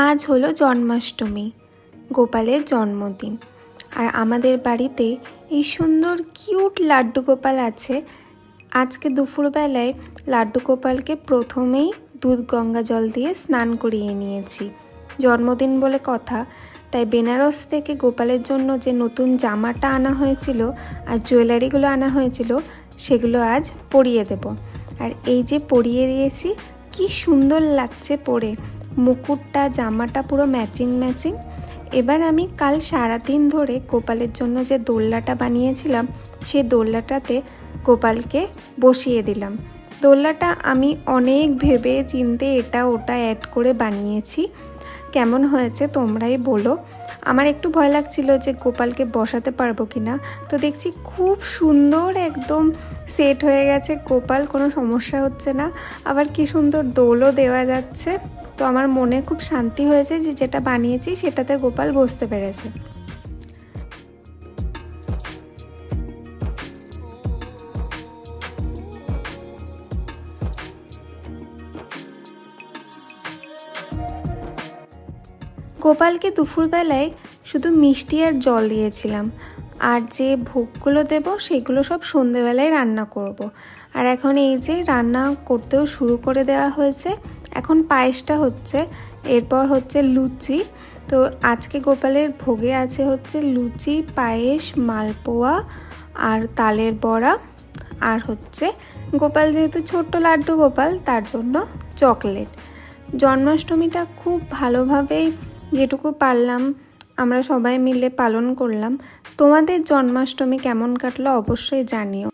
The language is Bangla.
আজ হলো জন্মাষ্টমী, গোপালের জন্মদিন। আর আমাদের বাড়িতে এই সুন্দর কিউট লাড্ডু গোপাল আছে। আজকে দুপুরবেলায় লাড্ডু গোপালকে প্রথমেই দুধ গঙ্গা জল দিয়ে স্নান করিয়ে নিয়েছি। জন্মদিন বলে কথা, তাই বেনারস থেকে গোপালের জন্য যে নতুন জামাটা আনা হয়েছিল আর জুয়েলারিগুলো আনা হয়েছিল সেগুলো আজ পরিয়ে দেব। আর এই যে পরিয়ে দিয়েছি, কি সুন্দর লাগছে পরে, মুকুটটা জামাটা পুরো ম্যাচিং। এবার আমি কাল সারাদিন ধরে গোপালের জন্য যে দোলনাটা বানিয়েছিলাম সেই দোলনাটাতে গোপালকে বসিয়ে দিলাম। দোলনাটা আমি অনেক ভেবে চিন্তে এটা ওটা অ্যাড করে বানিয়েছি। কেমন হয়েছে তোমরাই বলো। আমার একটু ভয় লাগছিল যে গোপালকে বসাতে পারবো কিনা, তো দেখছি খুব সুন্দর একদম সেট হয়ে গেছে গোপাল, কোনো সমস্যা হচ্ছে না। আবার কি সুন্দর দোলও দেওয়া যাচ্ছে। তো আমার মনে খুব শান্তি হয়েছে যে যেটা বানিয়েছি সেটাতে গোপাল বসতে পেরেছে। গোপালকে দুপুরবেলায় শুধু মিষ্টি আর জল দিয়েছিলাম, আর যে ভোগগুলো দেব সেগুলো সব সন্ধেবেলায় রান্না করব। আর এখন এই যে রান্না করতেও শুরু করে দেওয়া হয়েছে। এখন পায়েসটা হচ্ছে, এরপর হচ্ছে লুচি। তো আজকে গোপালের ভোগে আছে হচ্ছে লুচি, পায়েস, মালপোয়া আর তালের বড়া, আর হচ্ছে গোপাল যেহেতু ছোট্ট লাড্ডু গোপাল তার জন্য চকলেট। জন্মাষ্টমীটা খুব ভালোভাবেই যেটুকু পারলাম আমরা সবাই মিলে পালন করলাম। তোমাদের জন্মাষ্টমী কেমন কাটলো অবশ্যই জানিও।